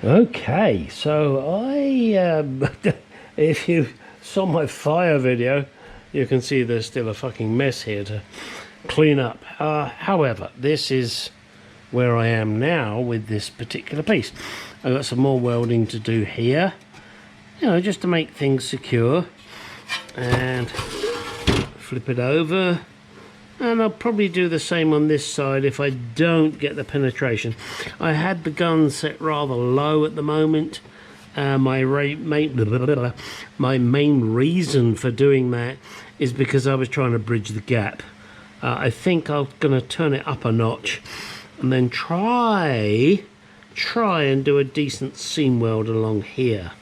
Okay, so if you saw my fire video, you can see there's still a fucking mess here to clean up. However, this is where I am now with this particular piece. I've got some more welding to do here, you know, just to make things secure, and flip it over. And I'll probably do the same on this side if I don't get the penetration. I had the gun set rather low at the moment. My main reason for doing that is because I was trying to bridge the gap. I think I'm going to turn it up a notch and then try and do a decent seam weld along here.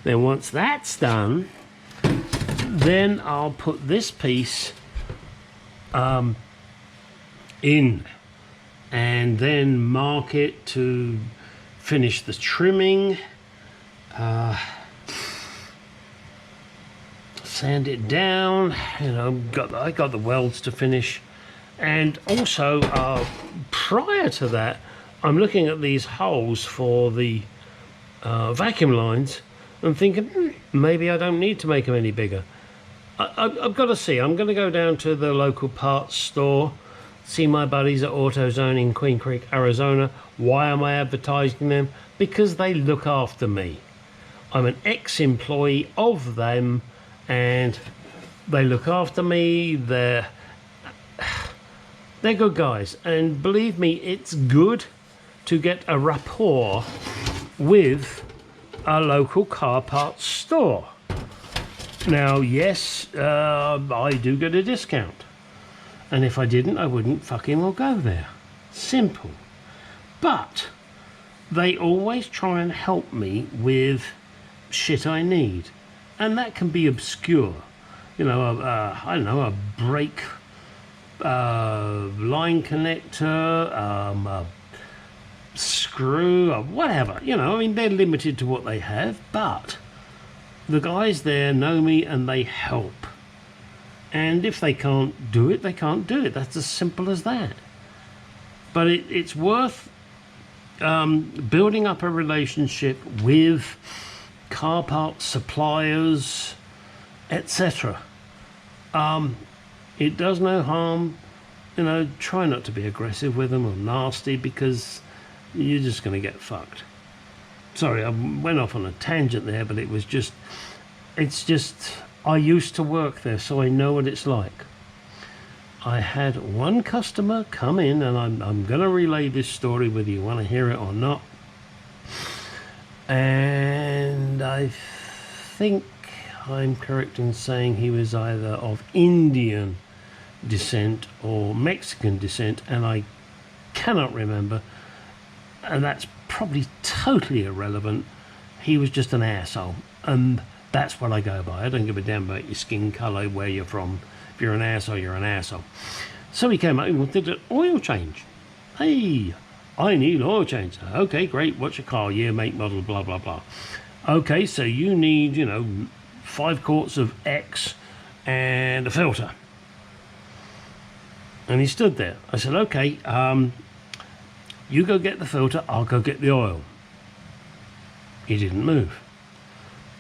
Then once that's done, then I'll put this piece in and then mark it to finish the trimming, sand it down. You know, I got the welds to finish, and also prior to that I'm looking at these holes for the vacuum lines and thinking maybe I don't need to make them any bigger. I've got to see. I'm going to go down to the local parts store, see my buddies at AutoZone in Queen Creek, Arizona. Why am I advertising them? Because they look after me. I'm an ex-employee of them, and they look after me. They're good guys, and believe me, it's good to get a rapport with a local car parts store. Now, yes, I do get a discount, and if I didn't, I wouldn't fucking well go there. Simple. But they always try and help me with shit I need, and that can be obscure. You know, I don't know, a brake line connector, a screw, or whatever. You know, I mean, they're limited to what they have, but the guys there know me and they help. And if they can't do it, they can't do it. That's as simple as that. But it's worth building up a relationship with car parts suppliers, etc. It does no harm. You know, try not to be aggressive with them or nasty, because you're just going to get fucked. Sorry, I went off on a tangent there, but it's just, I used to work there, so I know what it's like. I had one customer come in, and I'm going to relay this story whether you want to hear it or not. And I think I'm correct in saying he was either of Indian descent or Mexican descent, and I cannot remember. And that's probably totally irrelevant. He was just an asshole, and that's what I go by. I don't give a damn about your skin colour, where you're from. If you're an asshole, you're an asshole. So he came up and wanted an oil change. Hey, I need oil change. Okay, great. What's your car? Year, make, model, blah blah blah. Okay, so you need, you know, 5 quarts of X and a filter. And he stood there. I said, okay, you go get the filter, I'll go get the oil. He didn't move.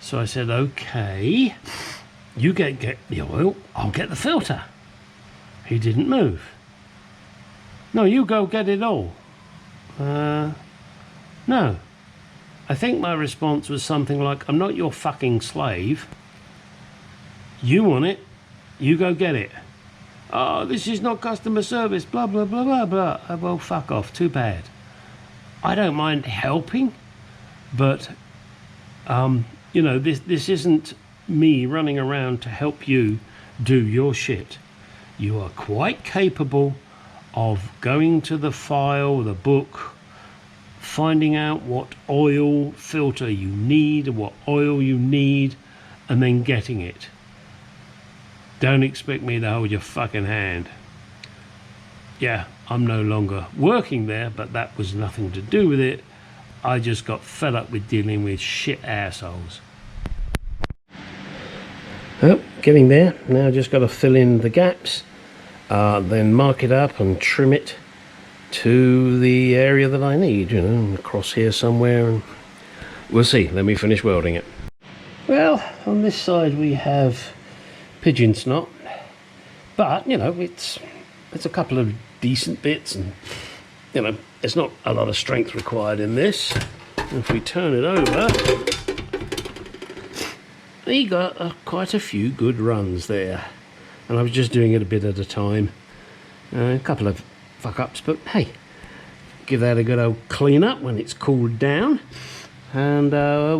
So I said, okay, you get the oil, I'll get the filter. He didn't move. No, you go get it all. No. I think my response was something like, I'm not your fucking slave. You want it, you go get it. Oh, this is not customer service, blah, blah, blah, blah, blah. Well, fuck off, too bad. I don't mind helping, but, you know, this isn't me running around to help you do your shit. You are quite capable of going to the file, the book, finding out what oil filter you need, what oil you need, and then getting it. Don't expect me to hold your fucking hand. Yeah, I'm no longer working there, but that was nothing to do with it. I just got fed up with dealing with shit assholes. Oh, getting there. Now just got to fill in the gaps, then mark it up and trim it to the area that I need, you know, across here somewhere, and we'll see. Let me finish welding it. Well, on this side we have pigeon snot, but you know, it's a couple of decent bits, and you know, there's not a lot of strength required in this. If we turn it over, we got quite a few good runs there, and I was just doing it a bit at a time. A couple of fuck ups, but hey, give that a good old clean up when it's cooled down, and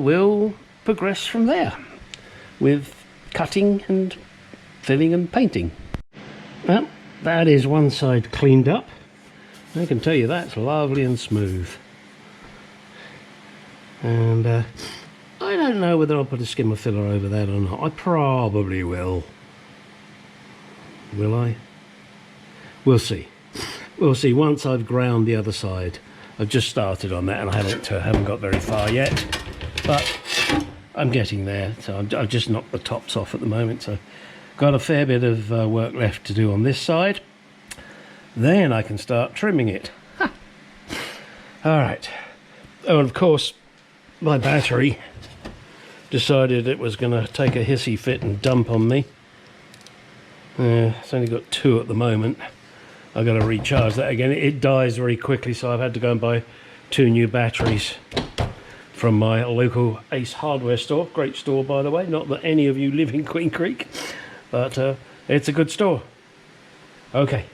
we'll progress from there with cutting and filling and painting. Well, that is one side cleaned up. I can tell you that's lovely and smooth. And I don't know whether I'll put a skimmer filler over that or not. I probably will. Will I? We'll see. We'll see once I've ground the other side. I've just started on that and I haven't got very far yet, but I'm getting there. So I've just knocked the tops off at the moment, so got a fair bit of work left to do on this side. Then I can start trimming it. Ha. All right. Oh, and of course, my battery decided it was going to take a hissy fit and dump on me. It's only got 2 at the moment. I've got to recharge that again. It dies very quickly, so I've had to go and buy 2 new batteries from my local Ace hardware store. Great store, by the way. Not that any of you live in Queen Creek, but it's a good store. Okay,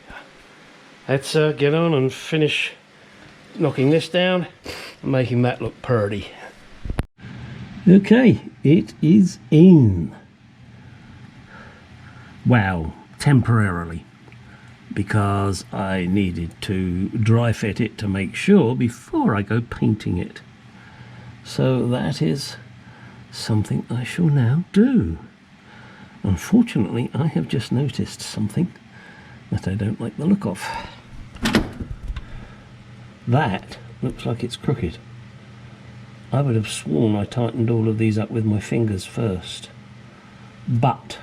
let's get on and finish knocking this down and making that look purty. Okay, it is in. Wow, temporarily, because I needed to dry fit it to make sure before I go painting it. So that is something I shall now do. Unfortunately, I have just noticed something that I don't like the look of. That looks like it's crooked. I would have sworn I tightened all of these up with my fingers first, but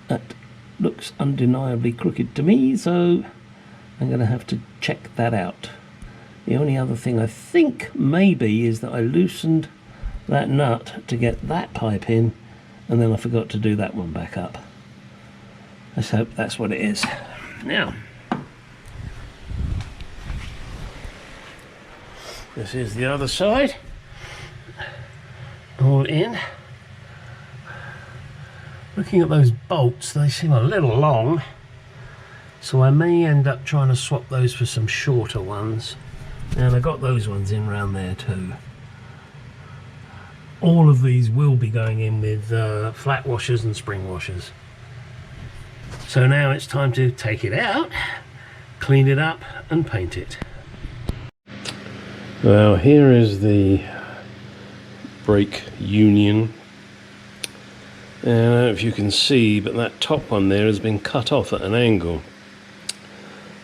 that looks undeniably crooked to me, so I'm going to have to check that out. The only other thing I think maybe is that I loosened that nut to get that pipe in, and then I forgot to do that one back up. Let's hope that's what it is. Now, this is the other side, all in. Looking at those bolts, they seem a little long, so I may end up trying to swap those for some shorter ones. And I got those ones in round there too. All of these will be going in with flat washers and spring washers. So now it's time to take it out, clean it up and paint it. Well, here is the brake union. I don't know if you can see, but that top one there has been cut off at an angle.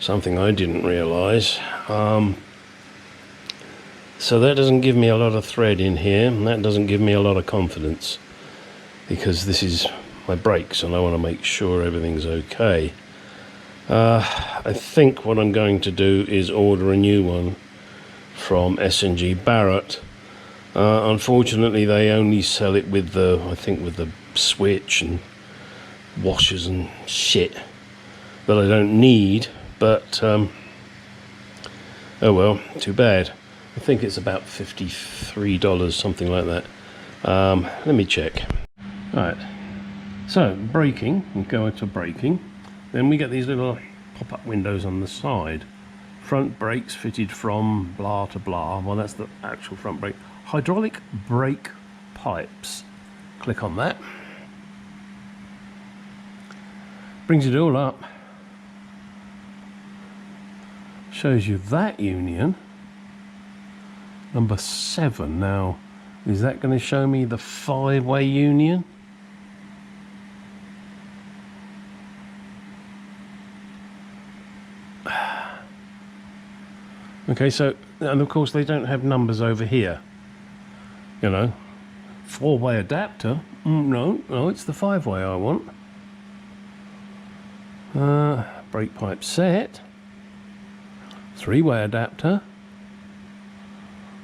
Something I didn't realise. So that doesn't give me a lot of thread in here, and that doesn't give me a lot of confidence, because this is my brakes and I want to make sure everything's okay. I think what I'm going to do is order a new one from S&G Barrett. Unfortunately, they only sell it with the, I think, with the switch and washers and shit that I don't need, but oh well, too bad. I think it's about $53, something like that. Let me check. Right, so braking, we go into braking, then we get these little pop-up windows on the side. Front brakes fitted from blah to blah. Well, that's the actual front brake. Hydraulic brake pipes. Click on that. Brings it all up. Shows you that union. Number 7. Now, is that going to show me the 5-way union? Okay, so, and of course they don't have numbers over here. You know, 4-way adapter. No, it's the 5-way I want. Brake pipe set. 3-way adapter.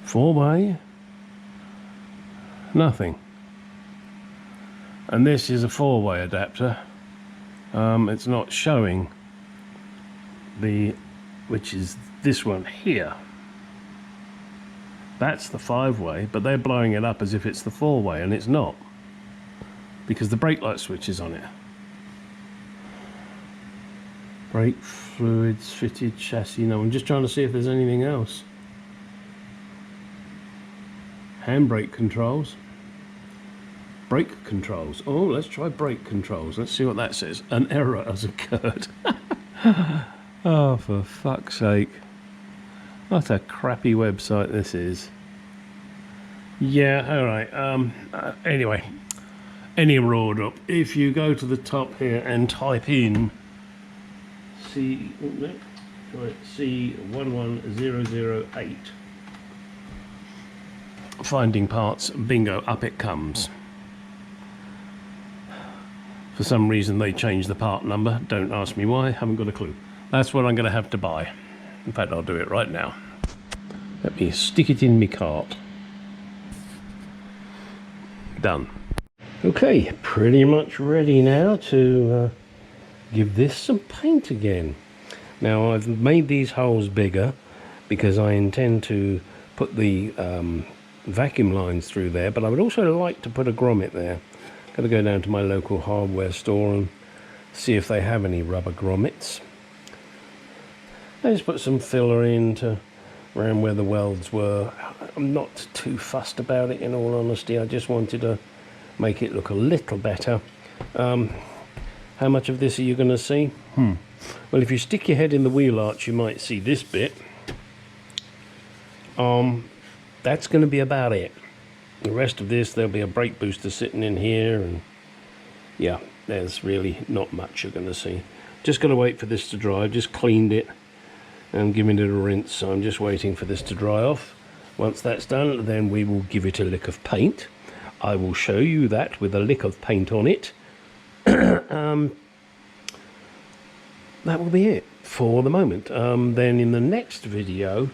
4-way. Nothing. And this is a 4-way adapter. It's not showing which is this one here. That's the 5-way, but they're blowing it up as if it's the 4-way, and it's not, because the brake light switch is on it. Brake fluids fitted, chassis. No, I'm just trying to see if there's anything else. Handbrake controls. Brake controls. Oh, let's try brake controls. Let's see what that says. An error has occurred. Oh, for fuck's sake. What a crappy website this is. Yeah, alright. Anyway, any road up. If you go to the top here and type in C11008, finding parts, bingo, up it comes. For some reason they changed the part number. Don't ask me why, haven't got a clue. That's what I'm going to have to buy. In fact, I'll do it right now. Let me stick it in my cart. Done. Okay, pretty much ready now to give this some paint again. Now, I've made these holes bigger because I intend to put the vacuum lines through there, but I would also like to put a grommet there. Got to go down to my local hardware store and see if they have any rubber grommets. I just put some filler in to around where the welds were. I'm not too fussed about it, in all honesty. I just wanted to make it look a little better. How much of this are you going to see? Well, if you stick your head in the wheel arch, you might see this bit. That's going to be about it. The rest of this, there'll be a brake booster sitting in here, and yeah, there's really not much you're going to see. Just got to wait for this to dry. I've just cleaned it and giving it a rinse, so I'm just waiting for this to dry off. Once that's done, then we will give it a lick of paint. I will show you that with a lick of paint on it. That will be it for the moment. Then in the next video,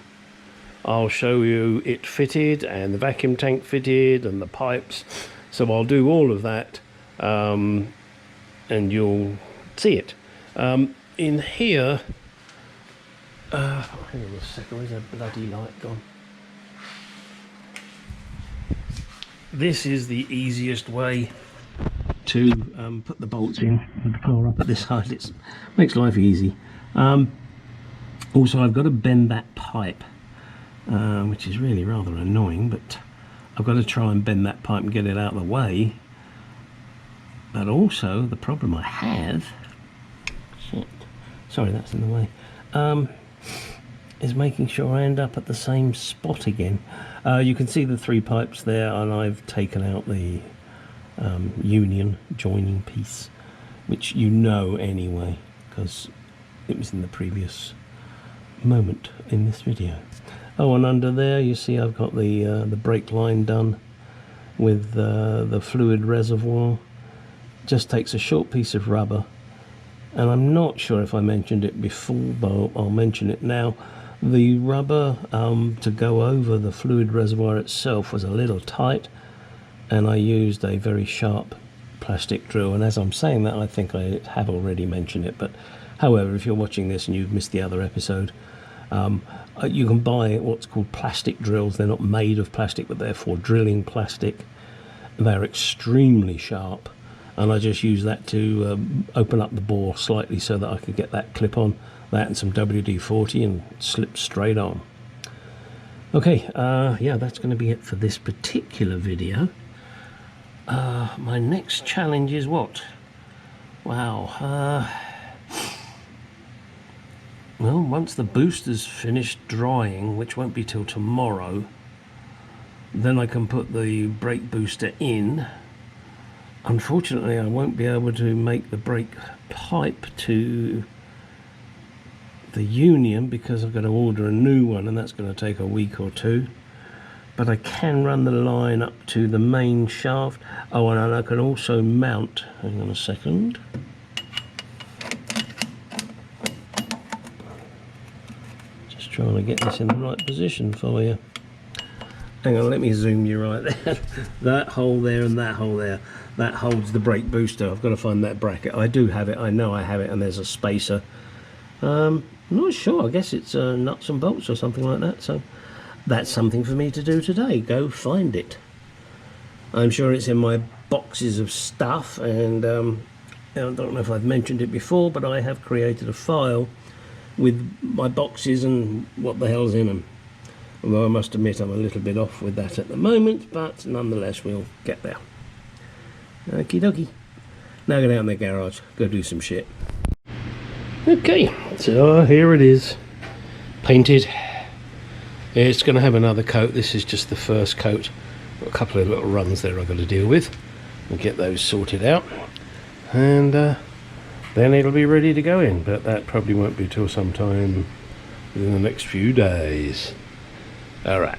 I'll show you it fitted and the vacuum tank fitted and the pipes. So I'll do all of that, and you'll see it. In here, hang on a second, where's that bloody light gone? This is the easiest way to put the bolts in with the power up at this side. It makes life easy. Also, I've got to bend that pipe, which is really rather annoying, but I've got to try and bend that pipe and get it out of the way. But also, the problem I have, shit, sorry, that's in the way, is making sure I end up at the same spot again. You can see the 3 pipes there, and I've taken out the union joining piece, which you know anyway, because it was in the previous moment in this video. Oh, and under there you see I've got the brake line done with the fluid reservoir. Just takes a short piece of rubber, and I'm not sure if I mentioned it before, but I'll mention it now. The rubber to go over the fluid reservoir itself was a little tight, and I used a very sharp plastic drill. And as I'm saying that, I think I have already mentioned it, but however, if you're watching this and you've missed the other episode, you can buy what's called plastic drills. They're not made of plastic, but they're for drilling plastic. They're extremely sharp, and I just used that to open up the bore slightly so that I could get that clip on, that and some WD-40, and slip straight on. Okay, yeah, that's going to be it for this particular video. My next challenge is what? Wow. Well, once the booster's finished drying, which won't be till tomorrow, then I can put the brake booster in. Unfortunately, I won't be able to make the brake pipe to the union because I've got to order a new one, and that's going to take a week or 2. But I can run the line up to the main shaft. Oh, and I can also mount, hang on a second. Just trying to get this in the right position for you. hang on, let me zoom you right there. That hole there and that hole there, that holds the brake booster. I've got to find that bracket. I do have it, I know I have it, and there's a spacer. I'm not sure, I guess it's nuts and bolts or something like that, so that's something for me to do today, go find it. I'm sure it's in my boxes of stuff, and I don't know if I've mentioned it before, but I have created a file with my boxes and what the hell's in them. Although I must admit I'm a little bit off with that at the moment, but nonetheless we'll get there. Okie dokie. Now get out in the garage, go do some shit. Okay, so here it is, painted. It's going to have another coat. This is just the first coat. Got a couple of little runs there I've got to deal with. We'll get those sorted out, and then it'll be ready to go in, but that probably won't be till sometime within the next few days. Alright,